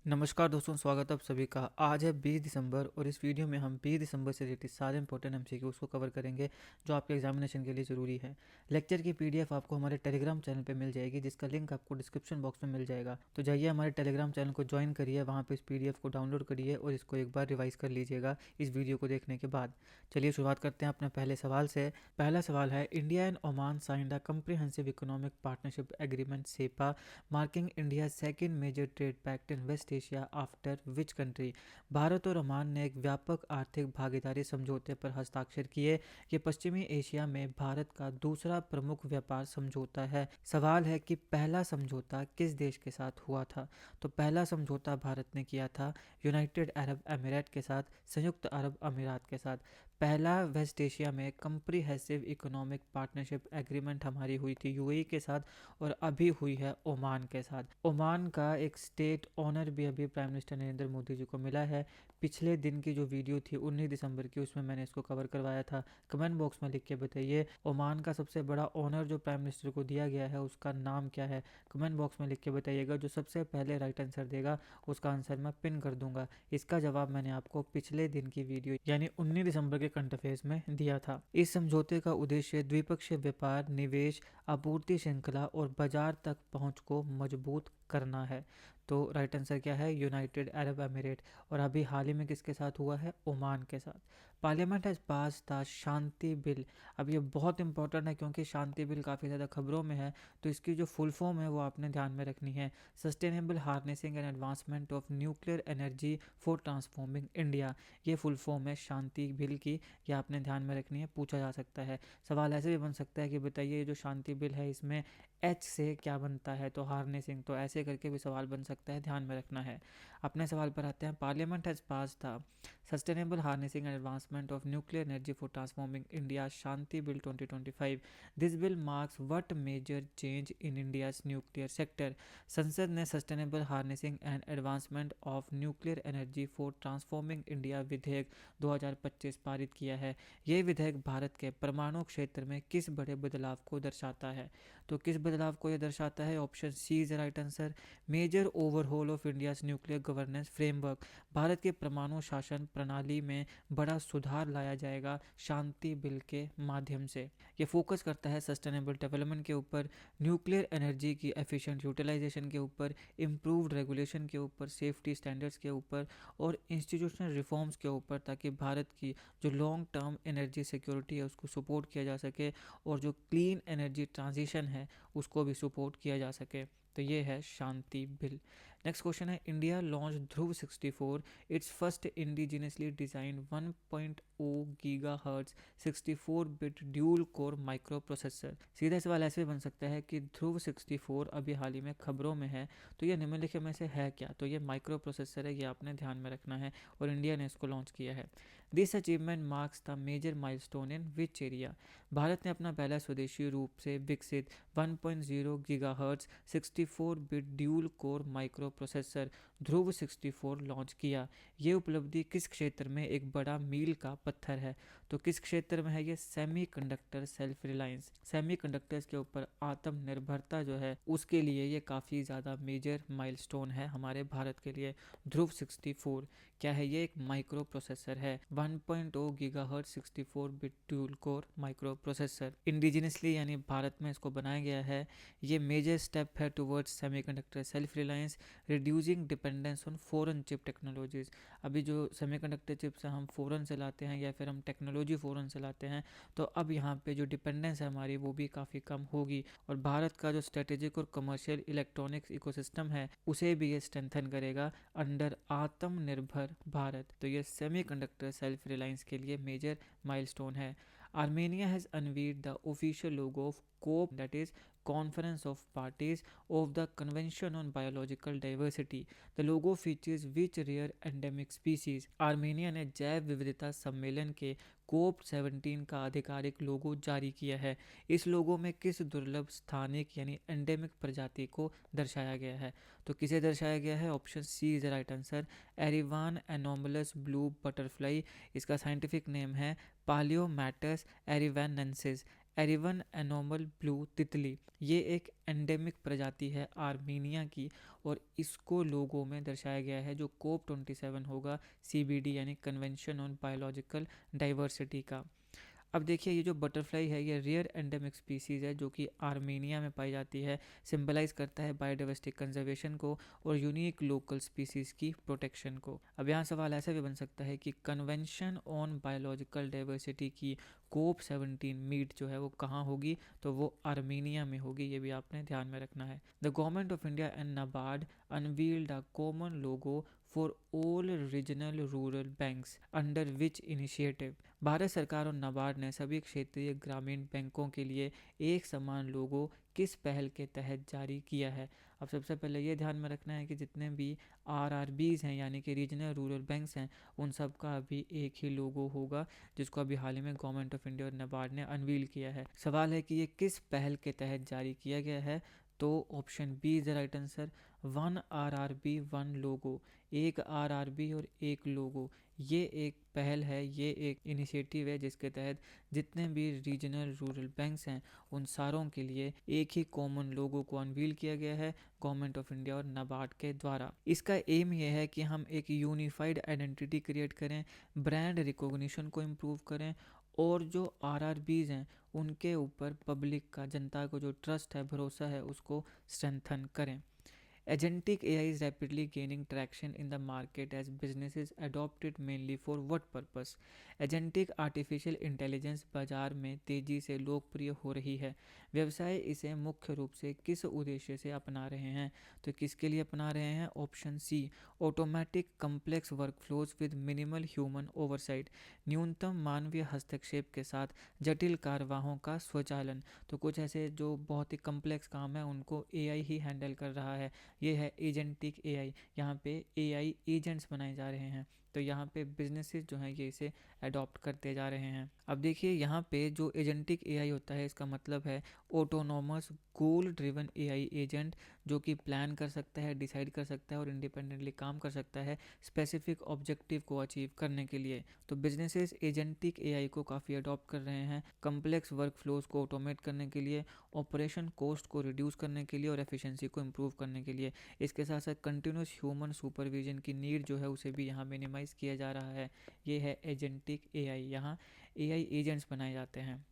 नमस्कार दोस्तों, स्वागत है आप सभी का। आज है 20 दिसंबर और इस वीडियो में हम 20 दिसंबर से रिलेटेड सारे इंपॉर्टेंट एमसीक्यूज़ को कवर करेंगे जो आपके एग्जामिनेशन के लिए ज़रूरी है। लेक्चर की पीडीएफ आपको हमारे टेलीग्राम चैनल पे मिल जाएगी, जिसका लिंक आपको डिस्क्रिप्शन बॉक्स में मिल जाएगा। तो जाइए हमारे टेलीग्राम चैनल को ज्वाइन करिए, वहाँ पर इस पीडीएफ को डाउनलोड करिए और इसको एक बार रिवाइज़ कर लीजिएगा इस वीडियो को देखने के बाद। चलिए शुरुआत करते हैं अपने पहले सवाल से। पहला सवाल है, India and Oman signed a comprehensive economic partnership agreement CEPA marking India second major trade pact in West Asia after which country. Bharat और ओमान ने एक व्यापक आर्थिक भागीदारी समझौते पर हस्ताक्षर किए। ये पश्चिमी एशिया में भारत का दूसरा प्रमुख व्यापार समझौता है। सवाल है कि पहला समझौता किस देश के साथ हुआ था। तो पहला समझौता भारत ने किया था यूनाइटेड अरब अमीरात के साथ, संयुक्त अरब अमीरात के साथ। पहला वेस्ट एशिया में कम्प्रिहेंसिव इकोनॉमिक पार्टनरशिप एग्रीमेंट हमारी हुई थी यूएई के साथ, और अभी हुई है ओमान के साथ। ओमान का एक स्टेट ऑनर भी अभी प्राइम मिनिस्टर नरेंद्र मोदी जी को मिला है। पिछले दिन की जो वीडियो थी 19 दिसंबर की, उसमें मैंने इसको कवर करवाया था। कमेंट बॉक्स में लिख के बताइए ओमान का सबसे बड़ा ऑनर जो प्राइम मिनिस्टर को दिया गया है उसका नाम क्या है। कमेंट बॉक्स में लिख के बताइएगा। जो सबसे पहले राइट आंसर देगा उसका आंसर मैं पिन कर दूंगा। इसका जवाब मैंने आपको पिछले दिन की वीडियो यानी 19 दिसंबर के करंट अफेयर्स में दिया था। इस समझौते का उद्देश्य द्विपक्षीय व्यापार, निवेश, आपूर्ति श्रृंखला और बाजार तक पहुंच को मजबूत करना है। तो राइट आंसर क्या है? United Arab Emirate. और अभी हाल ही में किसके साथ हुआ है? ओमान के साथ। Parliament has pass the Shanti bill. अब ये बहुत इंपॉर्टेंट है क्योंकि शांति बिल काफ़ी ज़्यादा खबरों में है, तो इसकी जो फुल फॉर्म है वो आपने ध्यान में रखनी है। Sustainable harnessing and advancement of nuclear energy for transforming India, ये फुल फॉर्म है शांति बिल की। ये आपने ध्यान में रखनी है, पूछा जा सकता है। सवाल ऐसे भी बन सकता है कि बताइए ये जो शांति बिल है इसमें एच से क्या बनता है, तो हार्नेसिंग, तो ऐसे करके भी सवाल बन सकता है, ध्यान में रखना है। अपने सवाल पर आते हैं। Parliament has passed the sustainable harnessing and advancement of nuclear energy for transforming India Shanti bill 2025। This bill marks what major change in India's nuclear sector. संसद ने sustainable harnessing and advancement of nuclear energy for transforming India विधेयक 2025 पारित किया है। ये विधेयक भारत के परमाणु क्षेत्र में किस बड़े बदलाव को दर्शाता है? तो किस बदलाव को यह दर्शाता है? Option C is the right answer. Major overhaul of India's nuclear governance framework. भारत के परमाणु शासन प्रणाली में बड़ा सुधार लाया जाएगा शांति बिल के माध्यम से। ये फोकस करता है सस्टेनेबल डेवलपमेंट के ऊपर, न्यूक्लियर एनर्जी की एफिशिएंट यूटिलाइजेशन के ऊपर, इम्प्रूव्ड रेगुलेशन के ऊपर, सेफ्टी स्टैंडर्ड्स के ऊपर और इंस्टीट्यूशनल रिफॉर्म्स के ऊपर, ताकि भारत की जो लॉन्ग टर्म एनर्जी सिक्योरिटी है उसको सपोर्ट किया जा सके और जो क्लीन एनर्जी ट्रांजिशन है उसको भी सपोर्ट किया जा सके। तो ये है शांति बिल। नेक्स्ट क्वेश्चन है, India launch Dhruv 64 it's first indigenously design 1.0 gigahertz 64 bit dual core micro processor. सीधा सवाल ऐसे भी बन सकता है कि ध्रुव 64 अभी हाल ही में खबरों में है, तो ये निम्नलिखित में से है क्या? तो ये माइक्रो प्रोसेसर है, ये आपने ध्यान में रखना है और इंडिया ने इसको लॉन्च किया है। This achievement marks the major milestone in which area. भारत ने अपना पहला स्वदेशी रूप से विकसित 1.0 gigahertz 64 bit dual core micro processor Dhruv 64 launch किया। ये उपलब्धि किस क्षेत्र में एक बड़ा मील का पत्थर है? तो किस क्षेत्र में है ये? सेमीकंडक्टर सेल्फ रिलायंस, सेमीकंडक्टर्स के ऊपर आत्मनिर्भरता जो है उसके लिए ये काफ़ी ज़्यादा मेजर माइलस्टोन है हमारे भारत के लिए। ध्रुव 64 क्या है? ये एक माइक्रो प्रोसेसर है, 1.0 gigahertz 64 bit dual core micro processor. Indigenously यानी भारत में इसको बनाया गया है। ये मेजर स्टेप है towards semiconductor self reliance, reducing dependence on foreign chip technologies. अभी जो सेमीकंडक्टर चिप्स हम फॉरेन से लाते हैं या फिर हम टेक्नोलॉजी फॉरेन से लाते हैं, तो अब यहाँ पे जो डिपेंडेंस है हमारी वो भी काफ़ी कम होगी और भारत का जो स्ट्रेटेजिक और कमर्शियल इलेक्ट्रॉनिक्स इकोसिस्टम है उसे भी ये स्ट्रेंथन करेगा अंडर आत्मनिर्भर भारत। तो ये सेमीकंडक्टर सेल्फ रिलायंस के लिए मेजर माइलस्टोन है। Armenia has unveiled the official logo of COP, that is Conference of Parties of the Convention on Biological Diversity. The logo features which rare endemic species? Armenia ने जैव विविधता सम्मेलन के कोप 17 का आधिकारिक लोगो जारी किया है। इस लोगो में किस दुर्लभ स्थानिक यानी एंडेमिक प्रजाति को दर्शाया गया है? तो किसे दर्शाया गया है? Option C is the right answer. Erivan anomalous blue butterfly, इसका साइंटिफिक नेम है पालियोमैटस एरिवानेंसिस। एरिवन एनोमल ब्लू तितली, ये एक एंडेमिक प्रजाति है आर्मीनिया की, और इसको लोगों में दर्शाया गया है जो कोप 27 होगा CBD यानी कन्वेंशन ऑन बायोलॉजिकल डाइवर्सिटी का। अब देखिए ये जो बटरफ्लाई है ये रेयर एंडेमिक स्पीसीज़ है जो कि आर्मेनिया में पाई जाती है, सिंबलाइज करता है बायोडाइवर्सिटी कंजर्वेशन को और यूनिक लोकल स्पीसीज़ की प्रोटेक्शन को। अब यहाँ सवाल ऐसा भी बन सकता है कि कन्वेंशन ऑन बायोलॉजिकल डाइवर्सिटी की कोप 17 मीट जो है वो कहाँ होगी, तो वो आर्मेनिया में होगी, ये भी आपने ध्यान में रखना है। The government of India and NABARD unveiled a common logo for all regional rural banks under which initiative. Bharat सरकार और नाबार्ड ने सभी क्षेत्रीय ग्रामीण बैंकों के लिए एक समान लोगो किस पहल के तहत जारी किया है। अब सबसे पहले ये ध्यान में रखना है कि जितने भी RRBs हैं यानी कि रीजनल रूरल बैंक्स हैं उन सब का अभी एक ही लोगो होगा, जिसको अभी हाल ही में गवर्नमेंट ऑफ इंडिया और नाबार्ड ने अनवील किया है। सवाल है कि ये किस पहल के तहत जारी किया गया है, तो option B is the right answer, 1 RRB 1 logo, एक RRB और एक लोगो। ये एक पहल है, ये एक इनिशिएटिव है जिसके तहत जितने भी रीजनल रूरल बैंक्स हैं उन सारों के लिए एक ही कॉमन लोगो को अनवील किया गया है गवर्नमेंट ऑफ इंडिया और नाबार्ड के द्वारा। इसका एम ये है कि हम एक यूनिफाइड आइडेंटिटी क्रिएट करें, ब्रांड रिकॉग्निशन को इम्प्रूव करें और जो RRBs हैं उनके ऊपर पब्लिक का, जनता को जो ट्रस्ट है, भरोसा है, उसको स्ट्रेंथन करें। Agentic AI is rapidly gaining traction in the market as businesses adopt it mainly for what purpose? Agentic artificial intelligence बाजार में तेजी से लोकप्रिय हो रही है। व्यवसाय इसे मुख्य रूप से किस उद्देश्य से अपना रहे हैं, तो किसके लिए अपना रहे हैं? Option C, automatic complex workflows with minimal human oversight, न्यूनतम मानवीय हस्तक्षेप के साथ जटिल कार्यवाहों का स्वचालन। तो कुछ ऐसे जो बहुत ही कम्प्लेक्स काम है उनको AI ही हैंडल कर रहा है, ये है एजेंटिक AI। यहाँ पे AI एजेंट्स बनाए जा रहे हैं, तो यहाँ पे बिजनेसेस जो हैं ये इसे अडॉप्ट करते जा रहे हैं। अब देखिए यहाँ पे जो एजेंटिक AI होता है इसका मतलब है ऑटोनोमस गोल ड्रिवन AI एजेंट, जो कि प्लान कर सकता है, डिसाइड कर सकता है और इंडिपेंडेंटली काम कर सकता है स्पेसिफिक ऑब्जेक्टिव को अचीव करने के लिए। तो बिजनेसेस एजेंटिक AI को काफ़ी अडॉप्ट कर रहे हैं कम्प्लेक्स वर्क फ्लोज को ऑटोमेट करने के लिए, ऑपरेशन कॉस्ट को रिड्यूस करने के लिए और एफिशिएंसी को इम्प्रूव करने के लिए। इसके साथ साथ कंटिन्यूस ह्यूमन सुपरविजन की नीड जो है उसे भी यहाँ मिनिमाइज किया जा रहा है। ये है एजेंटिक AI, यहाँ AI एजेंट्स बनाए जाते हैं।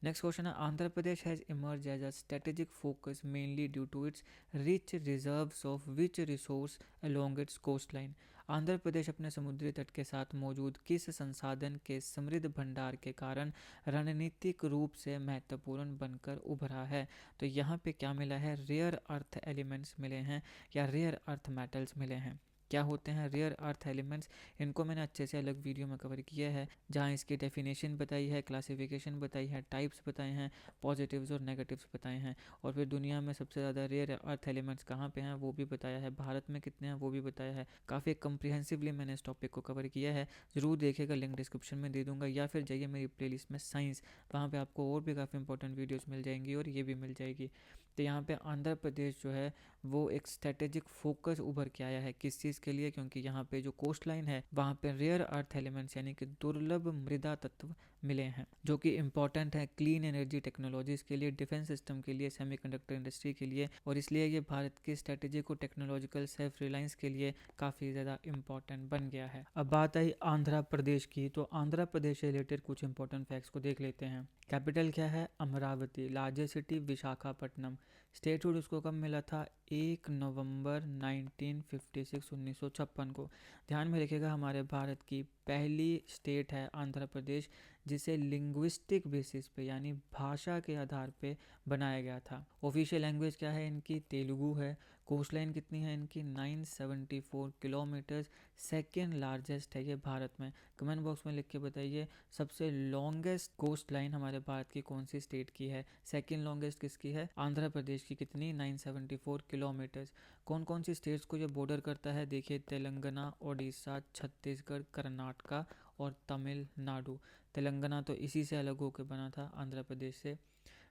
नेक्स्ट क्वेश्चन है, Andhra Pradesh has emerge as a strategic focus mainly due to its rich reserves of which resource along its coast line. Andhra Pradesh अपने समुद्री तट के साथ मौजूद किस संसाधन के समृद्ध भंडार के कारण रणनीतिक रूप से महत्वपूर्ण बनकर उभरा है? तो यहाँ पे क्या मिला है? रेयर अर्थ एलिमेंट्स मिले हैं या रेयर अर्थ मेटल्स मिले हैं। क्या होते हैं रेयर अर्थ एलिमेंट्स? इनको मैंने अच्छे से अलग वीडियो में कवर किया है जहाँ इसकी डेफिनेशन बताई है, क्लासिफिकेशन बताई है, टाइप्स बताए हैं, पॉजिटिव्स और नेगेटिव्स बताए हैं, और फिर दुनिया में सबसे ज़्यादा रेयर अर्थ एलिमेंट्स कहाँ पे हैं वो भी बताया है, भारत में कितने हैं वो भी बताया है। काफ़ी कम्प्रिहेंसिवली मैंने इस टॉपिक को कवर किया है, ज़रूर देखिएगा, लिंक डिस्क्रिप्शन में दे दूँगा, या फिर जाइए मेरी प्लेलिस्ट में साइंस, वहाँ पर आपको और भी काफ़ी इंपॉर्टेंट वीडियोज़ मिल जाएंगी और ये भी मिल जाएगी। तो यहाँ पे आंध्र प्रदेश जो है वो एक स्ट्रेटेजिक फोकस उभर के आया है, किस चीज़ के लिए? क्योंकि यहाँ पे जो कोस्ट लाइन है वहाँ पे रेयर अर्थ एलिमेंट्स यानी कि दुर्लभ मृदा तत्व मिले हैं जो कि इम्पॉर्टेंट है क्लीन एनर्जी टेक्नोलॉजीज़ के लिए, डिफेंस सिस्टम के लिए, सेमीकंडक्टर इंडस्ट्री के लिए, और इसलिए ये भारत की स्ट्रेटेजिक और टेक्नोलॉजिकल सेल्फ रिलायंस के लिए काफ़ी ज़्यादा इम्पॉर्टेंट बन गया है। अब बात आई आंध्र प्रदेश की, तो आंध्र प्रदेश से रिलेटेड कुछ इंपॉर्टेंट फैक्ट्स को देख लेते हैं। कैपिटल क्या है? Amravati. Largest city Visakhapatnam. Statehood उसको कब मिला था? 1 नवंबर 1956 को। ध्यान में रखिएगा हमारे भारत की पहली स्टेट है आंध्र प्रदेश जिसे लिंग्विस्टिक बेसिस पे यानी भाषा के आधार पे बनाया गया था। ऑफिशियल लैंग्वेज क्या है इनकी? तेलुगु है। कोस्ट लाइन कितनी है इनकी? 974 किलोमीटर्स, सेकेंड लार्जेस्ट है ये भारत में। कमेंट बॉक्स में लिख के बताइए सबसे लॉन्गेस्ट कोस्ट लाइन हमारे भारत की कौन सी स्टेट की है? सेकेंड लॉन्गेस्ट किसकी है? आंध्र प्रदेश की। कितनी? 974 किलोमीटर्स। कौन कौन सी स्टेट्स को ये बॉर्डर करता है? देखिए, तेलंगाना, ओडिशा, छत्तीसगढ़, कर्नाटका और तमिलनाडु। तेलंगाना तो इसी से अलग होकर बना था आंध्र प्रदेश से।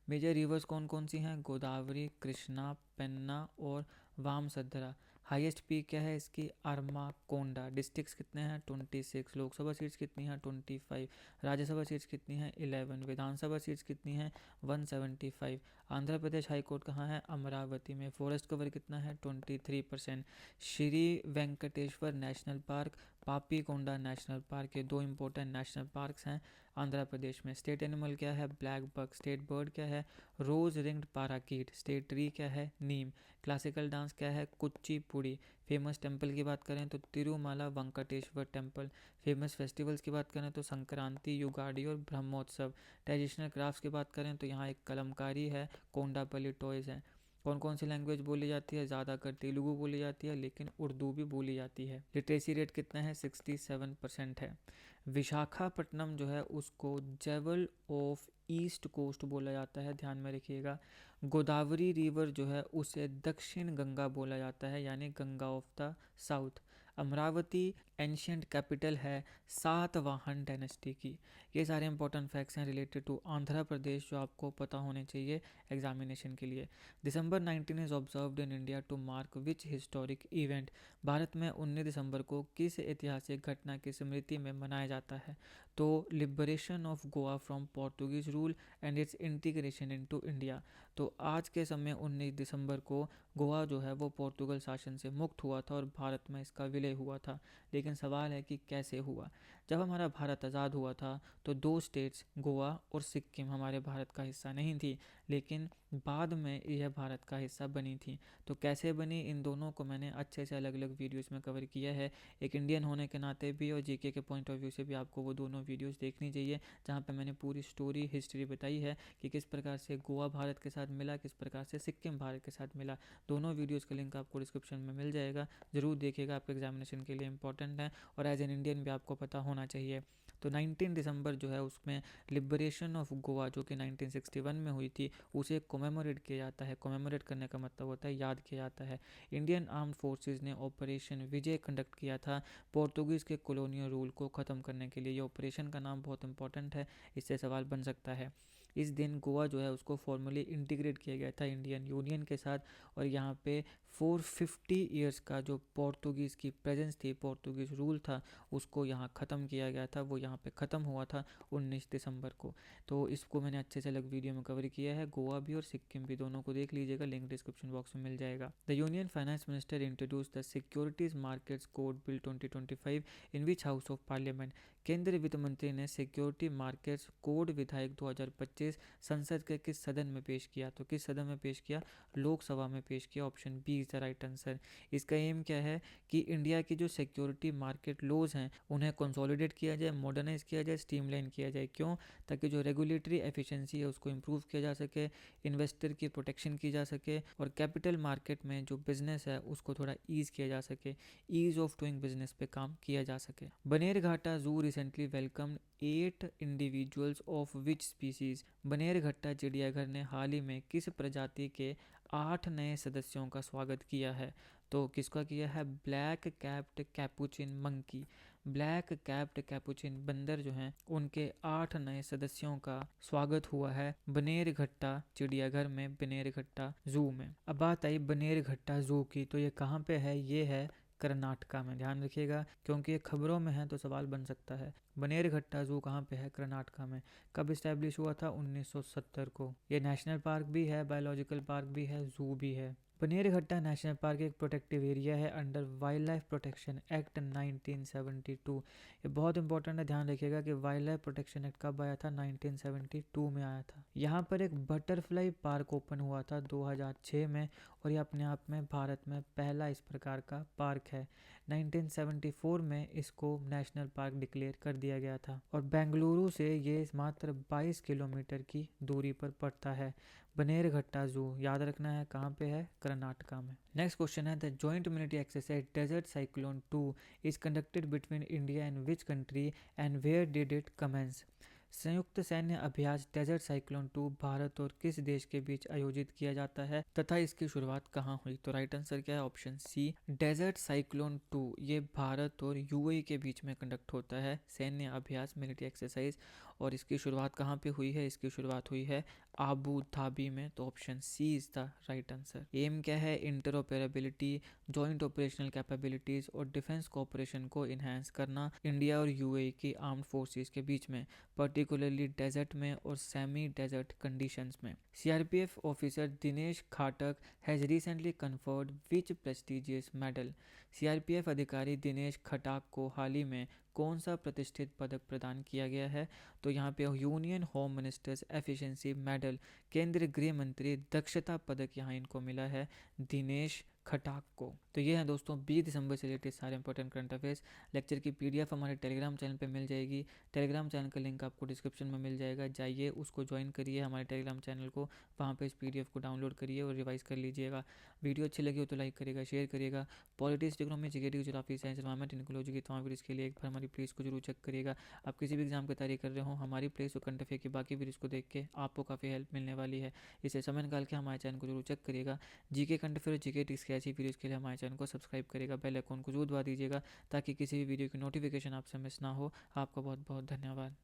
मेजर रिवर्स कौन कौन सी हैं? गोदावरी, कृष्णा, पेन्ना और वामसद्रा। हाईएस्ट पीक क्या है इसकी, अरमाकोंडा। डिस्ट्रिक्ट्स कितने हैं, 26। लोकसभा सीट्स कितनी हैं, 25। राज्यसभा सीट्स कितनी हैं, 11। विधानसभा सीट्स कितनी हैं, 175। आंध्र प्रदेश हाई कोर्ट कहाँ है, अमरावती में। फॉरेस्ट कवर कितना है, 23%। Shri Venkateswara National Park, Papikonda National Park, ये दो इंपॉर्टेंट नेशनल पार्क्स हैं आंध्र प्रदेश में। स्टेट एनिमल क्या है, ब्लैक बक। स्टेट बर्ड क्या है, रोज रिंग्ड पैराकीट। स्टेट ट्री क्या है, नीम। क्लासिकल डांस क्या है, कुचिपुड़ी। फेमस टेम्पल की बात करें तो Tirumala Venkateswara Temple. Famous festivals की बात करें तो संक्रांति, युगाड़ी और ब्रह्मोत्सव। ट्रेडिशनल क्राफ्ट्स की बात करें तो यहाँ एक कलमकारी है, कोंडापल्ली टॉयज़ है। कौन कौन सी लैंग्वेज बोली जाती है, ज़्यादातर तेलुगु बोली जाती है, लेकिन उर्दू भी बोली जाती है। लिटरेसी रेट कितना है, 67% है। विशाखापट्टनम जो है उसको जेवल ऑफ ईस्ट कोस्ट बोला जाता है, ध्यान में रखिएगा। गोदावरी रिवर जो है उसे दक्षिण गंगा बोला जाता है, यानी Ganga of the South. Amaravati ancient capital है सातवाहन डायनेस्टी की। ये सारे इंपॉर्टेंट फैक्ट्स हैं रिलेटेड टू आंध्र प्रदेश जो आपको पता होने चाहिए एग्जामिनेशन के लिए। December 19 is observed in India to mark which historic event. Bharat में 19 दिसंबर को किस ऐतिहासिक घटना की स्मृति में मनाया जाता है, तो liberation of Goa from Portuguese rule and it's integration into India. तो आज के समय 19 दिसंबर को गोवा जो है वो पोर्तुगल शासन से मुक्त हुआ था और भारत में इसका विलय हुआ था। लेकिन सवाल है कि कैसे हुआ। जब हमारा भारत आज़ाद हुआ था तो दो स्टेट्स गोवा और सिक्किम हमारे भारत का हिस्सा नहीं थी, लेकिन बाद में यह भारत का हिस्सा बनी थी। तो कैसे बनी, इन दोनों को मैंने अच्छे से अलग अलग वीडियोस में कवर किया है। एक इंडियन होने के नाते भी और जीके के पॉइंट ऑफ व्यू से भी आपको वो दोनों वीडियोस देखनी चाहिए, जहाँ पे मैंने पूरी स्टोरी हिस्ट्री बताई है कि किस प्रकार से गोवा भारत के साथ मिला, किस प्रकार से सिक्किम भारत के साथ मिला। दोनों वीडियोज़ का लिंक आपको डिस्क्रिप्शन में मिल जाएगा, ज़रूर देखिएगा, आपके एग्जामिनेशन के लिए इंपॉर्टेंट है और एज एन इंडियन भी आपको पता होना चाहिए। तो 19 दिसंबर जो है उसमें लिबरेशन ऑफ गोवा जो कि 1961 में हुई थी उसे कोमेमोरेट किया जाता है। कोमेमोरेट करने का मतलब होता है याद किया जाता है। इंडियन आर्म्ड फोर्सेस ने ऑपरेशन विजय कंडक्ट किया था पोर्तुगीज़ के कॉलोनियल रूल को ख़त्म करने के लिए। ये ऑपरेशन का नाम बहुत इंपॉर्टेंट है, इससे सवाल बन सकता है। इस दिन गोवा जो है उसको फॉर्मली इंटीग्रेट किया गया था इंडियन यूनियन के साथ, और यहाँ पे 450 ईयर्स का जो पोर्तुगीज़ की प्रेजेंस थी, पोर्तुगीज़ रूल था, उसको यहाँ ख़त्म किया गया था। वो यहाँ पे ख़त्म हुआ था 19 दिसंबर को। तो इसको मैंने अच्छे से अलग वीडियो में कवर किया है। गोवा भी और सिक्किम भी, दोनों को देख लीजिएगा, लिंक डिस्क्रिप्शन बॉक्स में मिल जाएगा। The union finance minister introduce the securities markets code bill 2025 in which house of parliament. केंद्रीय वित्त मंत्री ने सिक्योरिटी मार्केट्स कोड विधायक 2025 संसद के किस सदन में पेश किया, तो किस सदन में पेश किया, लोकसभा में पेश किया। Option B is the right answer. इसका एम क्या है कि इंडिया की जो सिक्योरिटी मार्केट लॉज हैं उन्हें कंसोलिडेट किया जाए, मॉडर्नाइज किया जाए, स्ट्रीमलाइन किया जाए। क्यों, ताकि जो रेगुलेटरी एफिशिएंसी है उसको इम्प्रूव किया जा सके, इन्वेस्टर की प्रोटेक्शन की जा सके, और कैपिटल मार्केट में जो बिजनेस है उसको थोड़ा ईज किया जा सके, ईज ऑफ डूइंग बिजनेस पे काम किया जा सके। बनेरघाटा जू recently welcomed 8 individuals of which species. Bannerghatta चिड़ियाघर ने हाल ही में किस प्रजाति के 8 नए सदस्यों का स्वागत किया है, तो किसका किया है, black capped Capuchin monkey. Black capped Capuchin बंदर जो हैं उनके 8 नए सदस्यों का स्वागत हुआ है बनेरघट्टा चिड़ियाघर में, बनेरघट्टा जू में। अब बात आई बनेरघट्टा जू की, तो ये कहाँ पे है, ये है कर्नाटका में। ध्यान रखिएगा क्योंकि ये खबरों में है तो सवाल बन सकता है। बनेरघट्टा जू कहाँ पे है, कर्नाटका में। कब इस्टेब्लिश हुआ था, 1970 को। ये नेशनल पार्क भी है, बायोलॉजिकल पार्क भी है, जू भी है। बनेरघट्टा नेशनल पार्क एक प्रोटेक्टिव एरिया है under wild life protection act 1972। ये बहुत इंपॉर्टेंट है, ध्यान रखिएगा कि वाइल्ड लाइफ प्रोटेक्शन एक्ट कब आया था, 1972 में आया था। यहाँ पर एक बटरफ्लाई पार्क ओपन हुआ था 2006 में, और ये अपने आप में भारत में पहला इस प्रकार का पार्क है। 1974 में इसको नेशनल पार्क डिक्लेयर कर दिया गया था, और बेंगलुरु से ये मात्र 22 किलोमीटर की दूरी पर पड़ता है। बनेरघट्टा जू याद रखना है, कहाँ पे है, कर्नाटका में। नेक्स्ट क्वेश्चन है, the joint military exercise Desert Cyclone 2 is conducted between India and which country and where did it commence. संयुक्त सैन्य अभ्यास डेजर्ट साइक्लोन 2 भारत और किस देश के बीच आयोजित किया जाता है तथा इसकी शुरुआत कहाँ हुई, तो राइट आंसर क्या है, ऑप्शन सी डेजर्ट साइक्लोन 2। ये भारत और यूएई के बीच में कंडक्ट होता है सैन्य अभ्यास मिलिट्री एक्सरसाइज, और इसकी शुरुआत कहाँ पे हुई है, इसकी शुरुआत हुई है आबू धाबी में, तो option C is the right answer. Aim क्या है? इंटरऑपरेबिलिटी, जॉइंट ऑपरेशनल कैपेबिलिटीज़ और डिफेंस कोऑपरेशन को इन्हेंस करना इंडिया और यूएई की आर्म्ड फोर्सेस के बीच में, पर्टिकुलरली डेजर्ट में और सेमी डेजर्ट कंडीशंस में। CRPF officer Dinesh Khatak has recently conferred which prestigious medal? CRPF अधिकारी दिनेश खटाक को हाल ही में कौन सा प्रतिष्ठित पदक प्रदान किया गया है? तो यहाँ पे union home ministers efficiency medal, केंद्रीय गृह मंत्री दक्षता पदक यहाँ इनको मिला है, दिनेश खटाक को। तो ये हैं दोस्तों 20 दिसंबर से रिलेटेड सारे इंपॉर्टेंट करंट अफेयर्स। लेक्चर की पीडीएफ हमारे टेलीग्राम चैनल पे मिल जाएगी। टेलीग्राम चैनल का लिंक आपको डिस्क्रिप्शन में मिल जाएगा, जाइए उसको ज्वाइन करिए हमारे टेलीग्राम चैनल को, वहाँ पे इस पीडीएफ को डाउनलोड करिए और रिवाइज कर लीजिएगा। वीडियो अच्छी लगी हो तो लाइक करिएगा, शेयर करिएगा। Politics, economy, GK, geography, science, environment, ecology की तमाम वीडियोज़ के लिए एक बार हमारी प्लेलिस्ट को जरूर चेक करिएगा। आप किसी भी एग्जाम की तैयारी कर रहे हो, हमारी प्लेलिस्ट और करंट अफेयर की बाकी वीडियोज़ को देख के आपको काफ़ी हेल्प मिलने वाली है। इसे समय निकाल के हमारे चैनल को जरूर चेक करिएगा। GK, current affair, GK tricks की ऐसी वीडियोज़ के लिए हमारे चैनल को सब्सक्राइब करिएगा, बेल आइकन को जरूर दबा दीजिएगा ताकि किसी भी वीडियो की नोटिफिकेशन आपसे मिस ना हो। आपका बहुत बहुत धन्यवाद।